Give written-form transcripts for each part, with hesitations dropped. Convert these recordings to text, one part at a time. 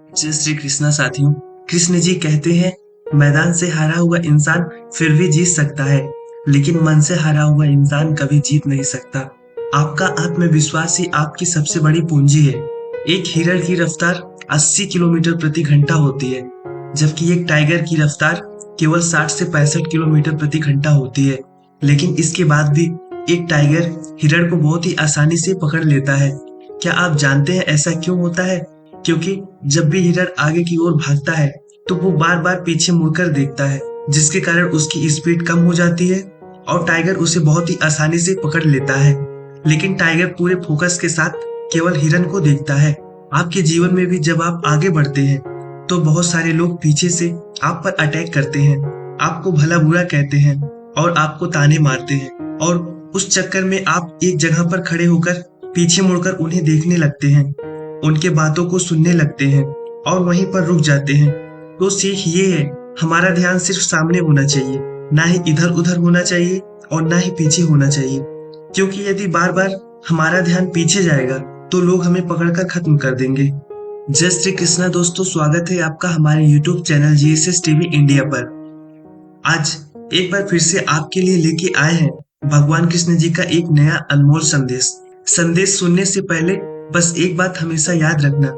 जय श्री कृष्णा साथियों। कृष्ण जी कहते हैं, मैदान से हारा हुआ इंसान फिर भी जीत सकता है, लेकिन मन से हारा हुआ इंसान कभी जीत नहीं सकता। आपका आत्मविश्वास ही आपकी सबसे बड़ी पूंजी है। एक हिरण की रफ्तार 80 किलोमीटर प्रति घंटा होती है, जबकि एक टाइगर की रफ्तार केवल 60 से 65 किलोमीटर प्रति घंटा होती है। लेकिन इसके बाद भी एक टाइगर हिरण को बहुत ही आसानी से पकड़ लेता है। क्या आप जानते हैं ऐसा क्यों होता है? क्योंकि जब भी हिरण आगे की ओर भागता है तो वो बार बार पीछे मुड़कर देखता है, जिसके कारण उसकी स्पीड कम हो जाती है और टाइगर उसे बहुत ही आसानी से पकड़ लेता है। लेकिन टाइगर पूरे फोकस के साथ केवल हिरण को देखता है। आपके जीवन में भी जब आप आगे बढ़ते हैं तो बहुत सारे लोग पीछे से आप पर अटैक करते हैं, आपको भला बुरा कहते हैं और आपको ताने मारते हैं, और उस चक्कर में आप एक जगह पर खड़े होकर पीछे मुड़कर उन्हें देखने लगते हैं, उनके बातों को सुनने लगते हैं और वहीं पर रुक जाते हैं। तो सीख ये है, हमारा ध्यान सिर्फ सामने होना चाहिए, ना ही इधर उधर होना चाहिए और ना ही पीछे होना चाहिए। क्योंकि यदि बार बार हमारा ध्यान पीछे जाएगा तो लोग हमें पकड़कर खत्म कर देंगे। जय श्री कृष्णा दोस्तों, स्वागत है आपका हमारे YouTube channel GSS TV India पर। आज एक बार फिर से आपके लिए लेके आए हैं भगवान कृष्ण जी का एक नया अनमोल संदेश। संदेश सुनने से पहले बस एक बात हमेशा याद रखना,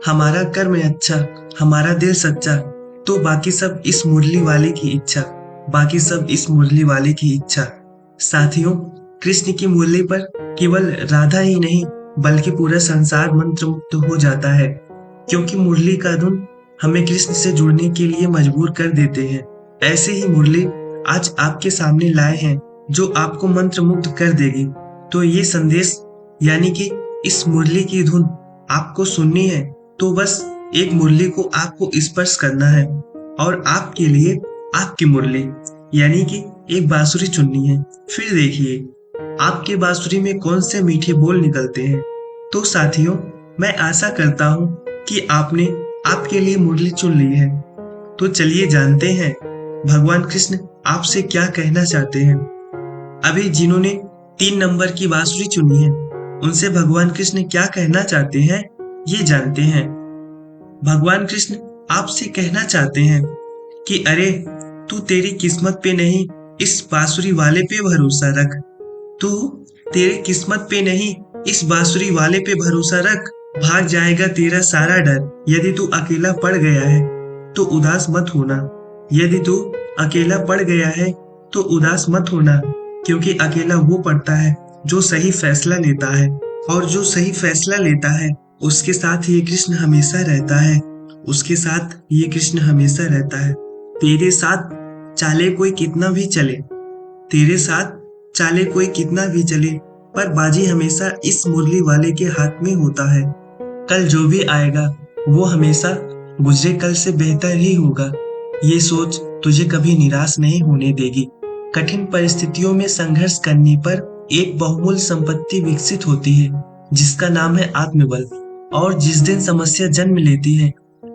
हमारा कर्म अच्छा, हमारा दिल सच्चा, तो बाकी सब इस मुरली वाले की इच्छा, बाकी सब इस मुरली वाले की इच्छा। साथियों, कृष्ण की मुरली पर केवल राधा ही नहीं बल्कि पूरा संसार मंत्र मुक्त हो जाता है, क्योंकि मुरली का धुन हमें कृष्ण से जुड़ने के लिए मजबूर कर देते हैं। ऐसे ही मुरली आज आपके सामने लाए हैं जो आपको मंत्र मुक्त कर देगी। तो ये संदेश यानी कि इस मुरली की धुन आपको सुननी है तो बस एक मुरली को आपको स्पर्श करना है और आपके लिए आपकी मुरली यानी कि एक बांसुरी चुननी है। फिर देखिए आपके बांसुरी में कौन से मीठे बोल निकलते हैं। तो साथियों, मैं आशा करता हूँ कि आपने आपके लिए मुरली चुन ली है। तो चलिए जानते हैं भगवान कृष्ण आपसे क्या कहना चाहते हैं। अभी जिन्होंने 3 नंबर की बांसुरी चुनी है उनसे भगवान कृष्ण क्या कहना चाहते हैं, ये जानते हैं। भगवान कृष्ण आपसे कहना चाहते हैं कि अरे तू तेरी किस्मत पे नहीं, इस बांसुरी वाले पे भरोसा रख। तू तेरी किस्मत पे नहीं, इस बांसुरी वाले पे भरोसा रख। भाग जाएगा तेरा सारा डर। यदि तू अकेला पड़ गया है तो उदास मत होना। यदि तू अकेला पड़ गया है तो उदास मत होना, क्योंकि अकेला वो पड़ता है जो सही फैसला लेता है, और जो सही फैसला लेता है उसके साथ ये कृष्ण हमेशा रहता है। उसके साथ ये कृष्ण हमेशा रहता है। तेरे साथ चाले कोई कितना भी चले, तेरे साथ चाले कोई कितना भी चले, पर बाजी हमेशा इस मुरली वाले के हाथ में होता है। कल जो भी आएगा वो हमेशा गुजरे कल से बेहतर ही होगा। ये सोच तुझे कभी निराश नहीं होने देगी। कठिन परिस्थितियों में संघर्ष करने पर एक बहुमूल्य संपत्ति विकसित होती है जिसका नाम है आत्मबल, और जिस दिन समस्या जन्म लेती है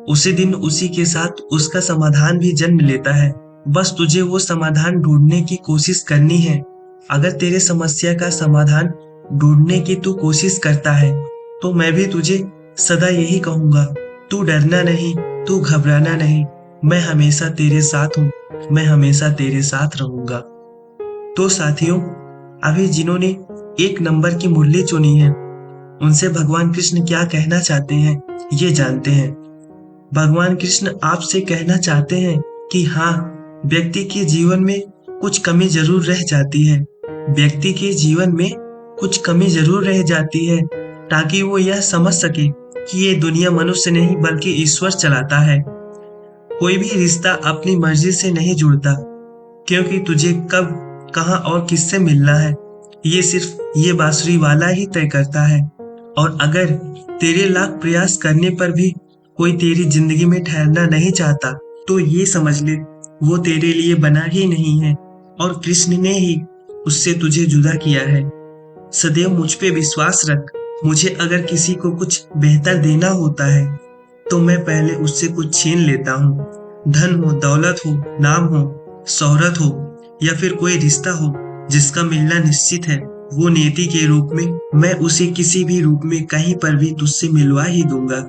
उसी दिन उसी के साथ उसका समाधान भी जन्म लेता है। बस तुझे वो समाधान ढूंढने की कोशिश करनी है। अगर तेरे समस्या का समाधान ढूंढने की तू कोशिश करता है तो मैं भी तुझे सदा यही कहूंगा, तू डरना नहीं, तू घबराना नहीं, मैं हमेशा तेरे साथ हूँ, मैं हमेशा तेरे साथ रहूंगा। तो साथियों, अभी जिन्होंने 1 नंबर की मुरली चुनी है उनसे भगवान कृष्ण क्या कहना चाहते हैं ये जानते हैं। भगवान कृष्ण आपसे कहना चाहते हैं कि हाँ, व्यक्ति के जीवन में कुछ कमी जरूर रह जाती है। व्यक्ति के जीवन में कुछ कमी जरूर रह जाती है, ताकि वो यह समझ सके कि ये दुनिया मनुष्य नहीं बल्कि ईश्वर चलाता है। कोई भी रिश्ता अपनी मर्जी से नहीं जुड़ता, क्योंकि तुझे कब, कहाँ और किससे मिलना है ये सिर्फ ये बांसुरी वाला ही तय करता है। और अगर तेरे लाख प्रयास करने पर भी कोई तेरी जिंदगी में ठहरना नहीं चाहता तो ये समझ ले वो तेरे लिए बना ही नहीं है, और कृष्ण ने ही उससे तुझे जुदा किया है। सदैव मुझ पे विश्वास रख। मुझे अगर किसी को कुछ बेहतर देना होता है तो मैं पहले उससे कुछ छीन लेता हूँ। धन हो, दौलत हो, नाम हो, शोहरत हो, या फिर कोई रिश्ता हो जिसका मिलना निश्चित है, वो नियति के रूप में मैं उसे किसी भी रूप में कहीं पर भी तुझसे मिलवा ही दूंगा।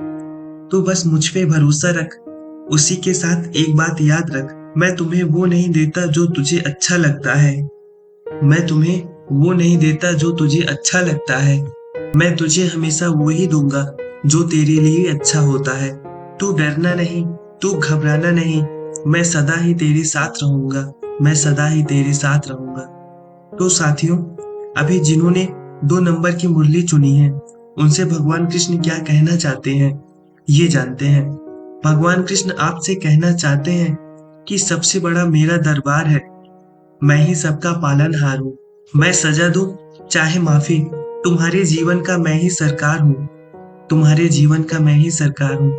तो बस मुझ पे भरोसा रख। उसी के साथ एक बात याद रख, मैं तुम्हें वो नहीं देता जो तुझे अच्छा लगता है। मैं तुम्हें वो नहीं देता जो तुझे अच्छा लगता है। मैं तुझे हमेशा वो ही दूंगा जो तेरे लिए अच्छा होता है। तू डरना नहीं, तू घबराना नहीं, मैं सदा ही तेरे साथ रहूंगा। मैं सदा ही तेरे साथ रहूंगा। तो साथियों, अभी जिन्होंने 2 नंबर की मुरली चुनी है, उनसे भगवान कृष्ण क्या कहना चाहते हैं, ये जानते हैं। भगवान कृष्ण आपसे कहना चाहते हैं कि सबसे बड़ा मेरा दरबार है। मैं ही सबका पालनहार हूँ। मैं सजा दूं चाहे माफी, तुम्हारे जीवन का मैं ही सरकार हूँ। तुम्हारे जीवन का मैं ही सरकार हूँ।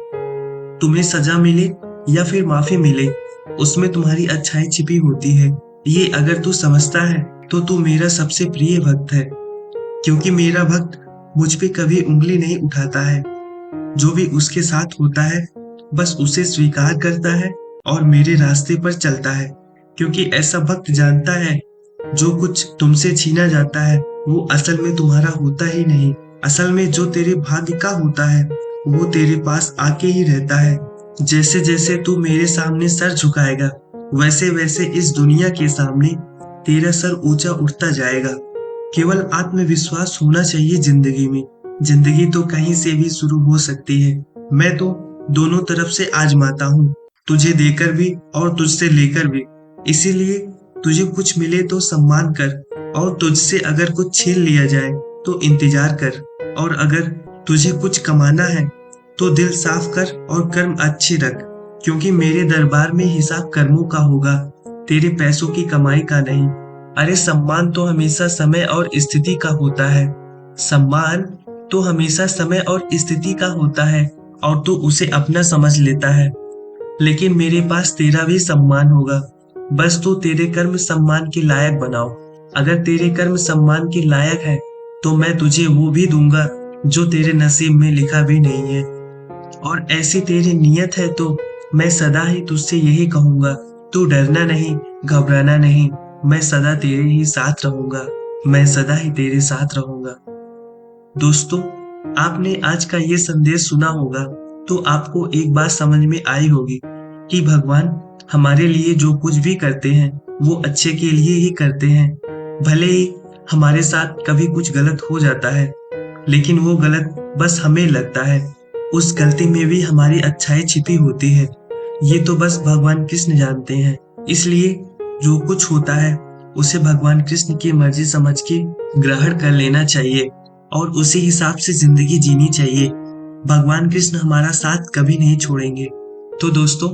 तुम्हें सजा मिले या फिर माफी मिले, उसमें तुम्हारी अच्छाई छिपी होती है। ये अगर तू समझता है तो तू मेरा सबसे प्रिय भक्त है, क्योंकि मेरा भक्त मुझ पे कभी उंगली नहीं उठाता है। जो भी उसके साथ होता है बस उसे स्वीकार करता है और मेरे रास्ते पर चलता है, क्योंकि ऐसा भक्त जानता है जो कुछ तुमसे छीना जाता है वो असल में तुम्हारा होता ही नहीं। असल में जो तेरे भाग्य का होता है वो तेरे पास आके ही रहता है। जैसे जैसे तू मेरे सामने सर झुकाएगा, वैसे वैसे इस दुनिया के सामने तेरा सर ऊंचा उठता जाएगा। केवल आत्मविश्वास होना चाहिए जिंदगी में। जिंदगी तो कहीं से भी शुरू हो सकती है। मैं तो दोनों तरफ से आजमाता हूँ, तुझे देकर भी और तुझसे लेकर भी। इसीलिए तुझे कुछ मिले तो सम्मान कर, और तुझसे अगर कुछ छीन लिया जाए तो इंतजार कर। और अगर तुझे कुछ कमाना है तो दिल साफ कर और कर्म अच्छे रख, क्योंकि मेरे दरबार में हिसाब कर्मों का होगा, तेरे पैसों की कमाई का नहीं। अरे सम्मान तो हमेशा समय और स्थिति का होता है। सम्मान तो हमेशा समय और स्थिति का होता है, और तू उसे अपना समझ लेता है। लेकिन मेरे पास तेरा भी सम्मान होगा, बस तू तेरे कर्म सम्मान के लायक बनाओ। अगर तेरे कर्म सम्मान के लायक है तो मैं तुझे वो भी दूंगा जो तेरे नसीब में लिखा भी नहीं है। और ऐसी तेरी नीयत है तो मैं सदा ही तुझसे यही कहूंगा, तू डरना नहीं, घबराना नहीं, मैं सदा तेरे ही साथ रहूंगा। मैं सदा ही तेरे साथ रहूंगा। दोस्तों, आपने आज का ये संदेश सुना होगा तो आपको एक बात समझ में आई होगी कि भगवान हमारे लिए जो कुछ भी करते हैं वो अच्छे के लिए ही करते हैं। भले ही हमारे साथ कभी कुछ गलत हो जाता है, लेकिन वो गलत बस हमें लगता है। उस गलती में भी हमारी अच्छाई छिपी होती है। ये तो बस भगवान कृष्ण जानते हैं। इसलिए जो कुछ होता है उसे भगवान कृष्ण की मर्जी समझ के ग्रहण कर लेना चाहिए और उसी हिसाब से जिंदगी जीनी चाहिए। भगवान कृष्ण हमारा साथ कभी नहीं छोड़ेंगे। तो दोस्तों,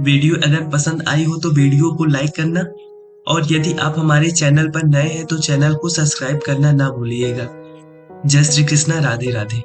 वीडियो अगर पसंद आई हो तो वीडियो को लाइक करना, और यदि आप हमारे चैनल पर नए हैं तो चैनल को सब्सक्राइब करना ना भूलिएगा। जय श्री कृष्णा, राधे राधे।